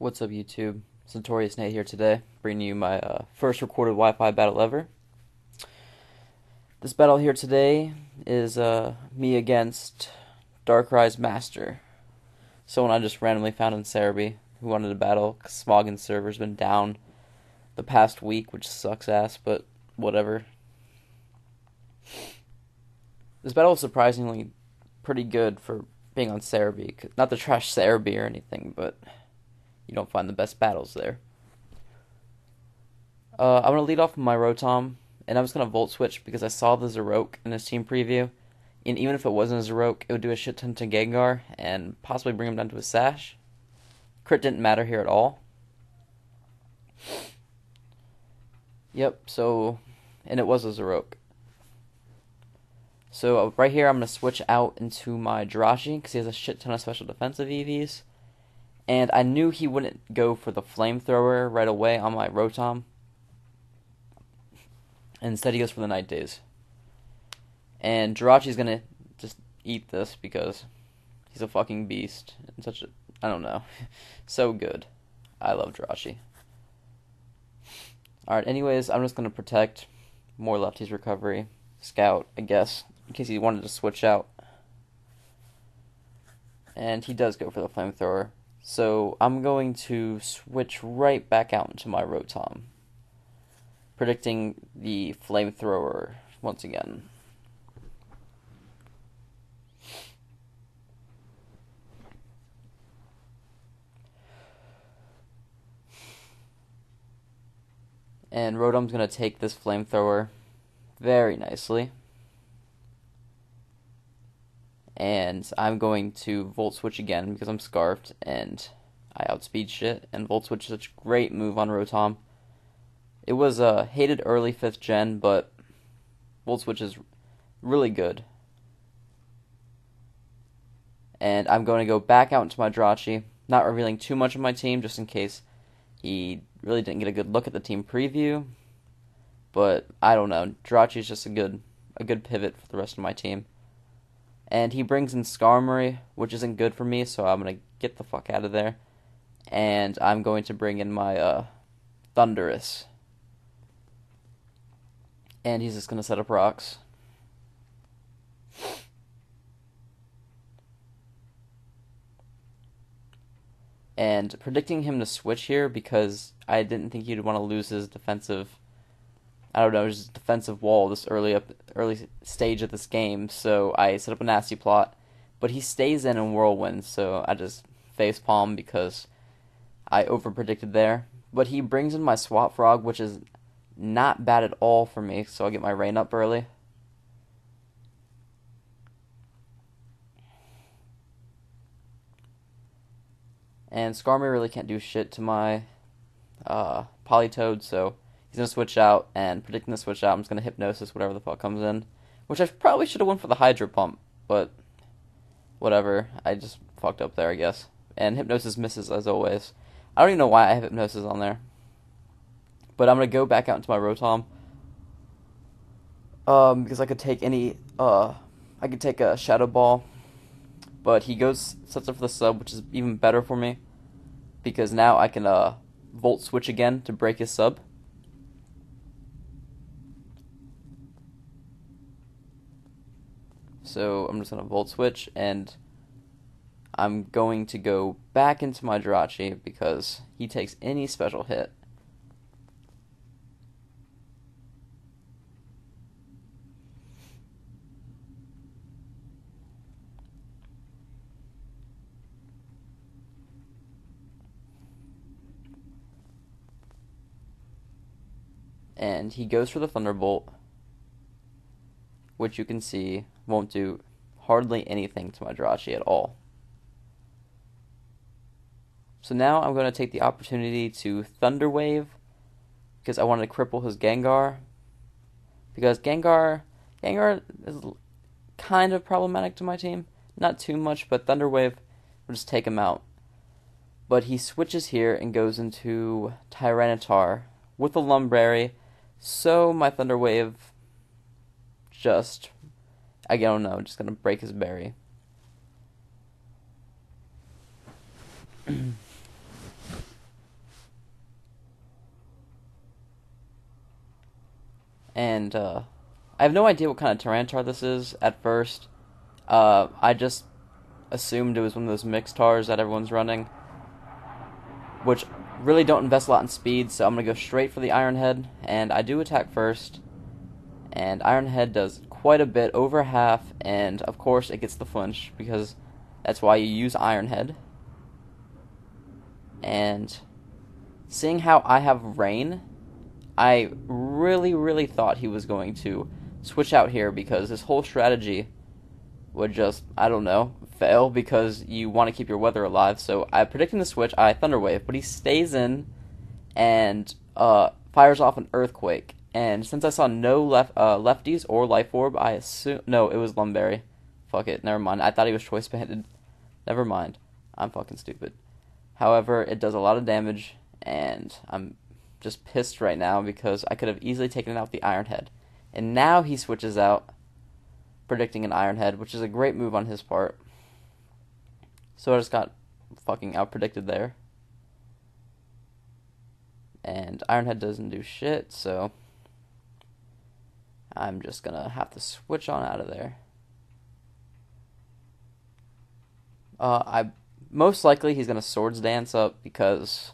What's up, YouTube? It's Notorious Nate here today, bringing you my first recorded Wi-Fi battle ever. This battle here today is me against Darkrai's Master, someone I just randomly found in Cerebi who wanted to battle. Smoggin's server's been down the past week, which sucks ass, but whatever. This battle is surprisingly pretty good for being on Cerebi. Not to trash Cerebi or anything, but you don't find the best battles there. I'm going to lead off with my Rotom, and I'm just going to Volt Switch because I saw the Zeroke in his team preview, and even if it wasn't a Zeroke, it would do a shit ton to Gengar, and possibly bring him down to a Sash. Crit didn't matter here at all. Yep, and it was a Zeroke. So right here, I'm going to switch out into my Jirachi, because he has a shit ton of special defensive EVs. And I knew he wouldn't go for the Flamethrower right away on my Rotom. Instead, he goes for the Night Daze. And Jirachi's going to just eat this because he's a fucking beast. And I don't know, so good. I love Jirachi. Alright, anyways, I'm just going to protect more Lefty's recovery. Scout, I guess, in case he wanted to switch out. And he does go for the Flamethrower. So I'm going to switch right back out into my Rotom, predicting the Flamethrower once again. And Rotom's going to take this Flamethrower very nicely. And I'm going to Volt Switch again because I'm Scarfed and I outspeed shit. And Volt Switch is such a great move on Rotom. It was hated early 5th gen, but Volt Switch is really good. And I'm going to go back out into my Jirachi, not revealing too much of my team just in case he really didn't get a good look at the team preview. But I don't know, Jirachi is just a good pivot for the rest of my team. And he brings in Skarmory, which isn't good for me, so I'm going to get the fuck out of there. And I'm going to bring in my Thundurus. And he's just going to set up rocks. And predicting him to switch here because I didn't think he'd want to lose his defensive wall this early stage of this game, so I set up a nasty plot. But he stays in Whirlwind, so I just facepalm because I overpredicted there. But he brings in my Swap Frog, which is not bad at all for me, so I get my Rain up early. And Skarmory really can't do shit to my Politoed, so he's going to switch out, and predicting the switch out, I'm just going to Hypnosis whatever the fuck comes in. Which I probably should have went for the Hydro Pump, but whatever. I just fucked up there, I guess. And Hypnosis misses as always. I don't even know why I have Hypnosis on there. But I'm going to go back out into my Rotom. Because I could take I could take a Shadow Ball. But he sets up for the sub, which is even better for me. Because now I can Volt Switch again to break his sub. So I'm just going to Volt Switch, and I'm going to go back into my Jirachi because he takes any special hit. And he goes for the Thunderbolt, which you can see won't do hardly anything to my Jirachi at all. So now I'm going to take the opportunity to Thunder Wave because I want to cripple his Gengar. Because Gengar is kind of problematic to my team. Not too much, but Thunder Wave will just take him out. But he switches here and goes into Tyranitar with a Lumberry. So my Thunder Wave I don't know, just gonna break his berry. And I have no idea what kind of Tyranitar this is at first. I just assumed it was one of those mixed tars that everyone's running, which really don't invest a lot in speed, so I'm going to go straight for the Iron Head, and I do attack first, and Iron Head does quite a bit, over half, and of course it gets the flinch, because that's why you use Iron Head. And seeing how I have Rain, I really thought he was going to switch out here, because his whole strategy would just, I don't know, fail, because you want to keep your weather alive. So I predicting the switch, I Thunder Wave, but he stays in and fires off an Earthquake. And since I saw no lefties or Life Orb, I assume, no, it was Lumberry. Fuck it, never mind. I thought he was Choice Banded. Never mind. I'm fucking stupid. However, it does a lot of damage, and I'm just pissed right now because I could have easily taken out the Iron Head. And now he switches out, predicting an Iron Head, which is a great move on his part. So I just got fucking out-predicted there. And Iron Head doesn't do shit, so I'm just gonna have to switch on out of there. I most likely he's gonna Swords Dance up, because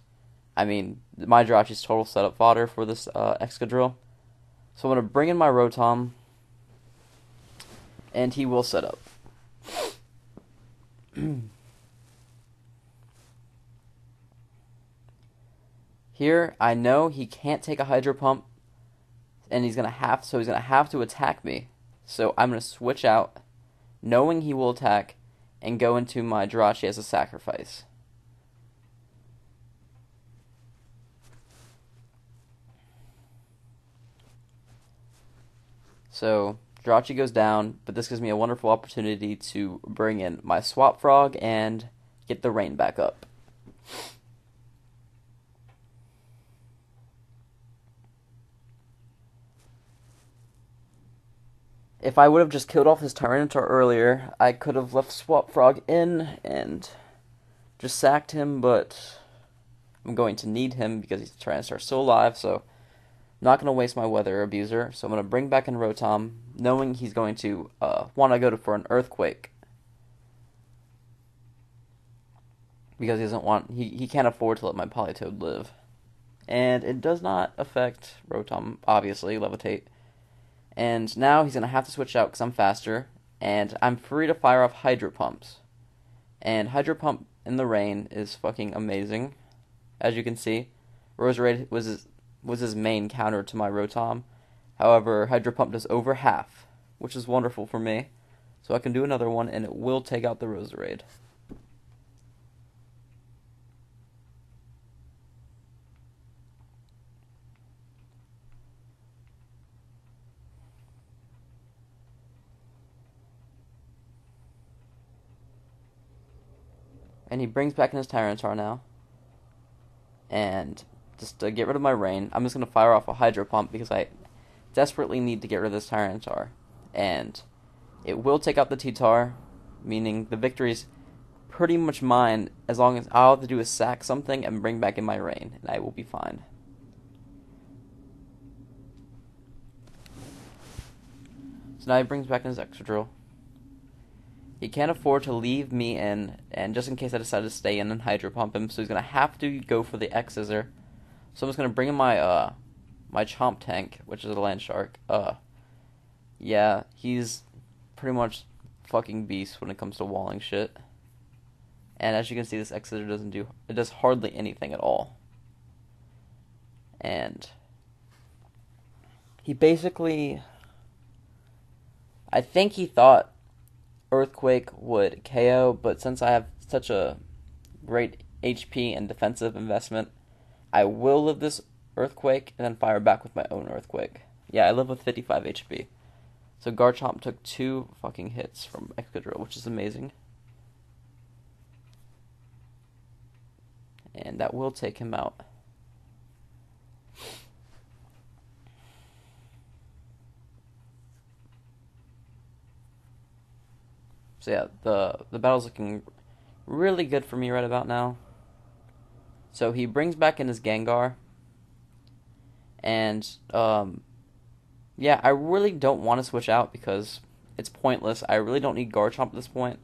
I mean my Jirachi's total setup fodder for this Excadrill. So I'm gonna bring in my Rotom, and he will set up. Here, I know he can't take a Hydro Pump, and he's gonna have to attack me. So I'm gonna switch out, knowing he will attack, and go into my Jirachi as a sacrifice. So Jirachi goes down, but this gives me a wonderful opportunity to bring in my Swap Frog and get the Rain back up. If I would have just killed off his Tyranitar earlier, I could have left Swap Frog in and just sacked him, but I'm going to need him because he's Tyranitar still alive, so I'm not going to waste my Weather Abuser. So I'm going to bring back in Rotom, knowing he's going to want to go for an Earthquake. Because he can't afford to let my Politoed live. And it does not affect Rotom, obviously, Levitate. And now he's going to have to switch out because I'm faster, and I'm free to fire off Hydro Pumps. And Hydro Pump in the rain is fucking amazing. As you can see, Roserade was his main counter to my Rotom. However, Hydro Pump does over half, which is wonderful for me. So I can do another one, and it will take out the Roserade. And he brings back in his Tyranitar now. And just to get rid of my Rain, I'm just going to fire off a Hydro Pump because I desperately need to get rid of this Tyranitar. And it will take out the T-Tar, meaning the victory's pretty much mine as long as all I have to do is sack something and bring back in my Rain, and I will be fine. So now he brings back in his Excadrill. He can't afford to leave me in, and just in case I decide to stay in and Hydro Pump him, so he's going to have to go for the X-Scissor. So I'm just going to bring in my my Chomp Tank, which is a Land Shark. Yeah, he's pretty much fucking beast when it comes to walling shit. And as you can see, this X-Scissor does hardly anything at all. And he basically, I think he thought Earthquake would KO, but since I have such a great HP and defensive investment, I will live this Earthquake and then fire back with my own Earthquake. Yeah, I live with 55 HP. So Garchomp took 2 fucking hits from Excadrill, which is amazing. And that will take him out. So yeah, the battle's looking really good for me right about now. So he brings back in his Gengar, and Yeah, I really don't want to switch out because it's pointless. I really don't need Garchomp at this point.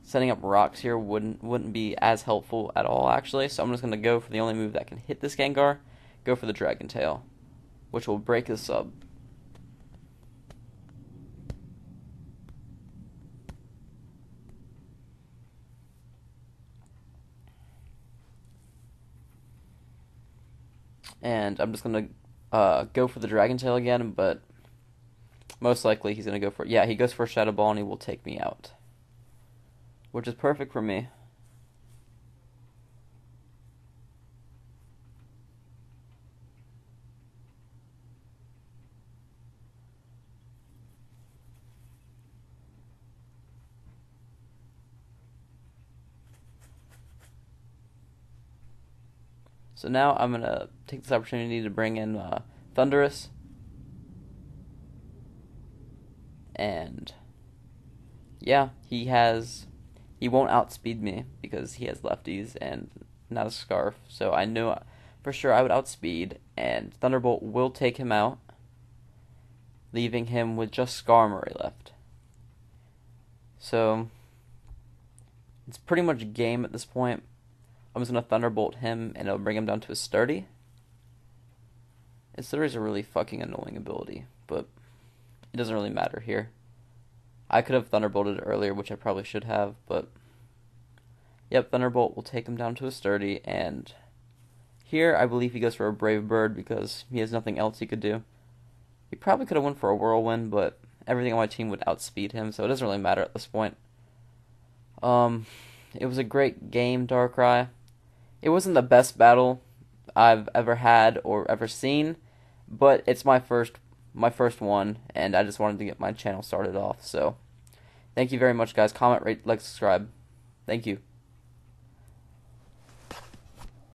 Setting up rocks here wouldn't be as helpful at all, actually. So I'm just gonna go for the only move that can hit this Gengar. Go for the Dragon Tail, which will break his sub. And I'm just gonna go for the Dragon Tail again, but most likely he's gonna go for, yeah, he goes for a Shadow Ball and he will take me out, which is perfect for me. So now I'm gonna take this opportunity to bring in Thundurus, and yeah, he won't outspeed me because he has lefties and not a Scarf. So I knew for sure I would outspeed, and Thunderbolt will take him out, leaving him with just Skarmory left. So it's pretty much game at this point. I'm just gonna Thunderbolt him, and it'll bring him down to a Sturdy. And Sturdy is a really fucking annoying ability, but it doesn't really matter here. I could have Thunderbolted earlier, which I probably should have, but yep, Thunderbolt will take him down to a Sturdy, and here I believe he goes for a Brave Bird because he has nothing else he could do. He probably could have went for a Whirlwind, but everything on my team would outspeed him, so it doesn't really matter at this point. It was a great game, Darkrai. It wasn't the best battle I've ever had or ever seen, but it's my first one, and I just wanted to get my channel started off. So, thank you very much, guys. Comment, rate, like, subscribe. Thank you.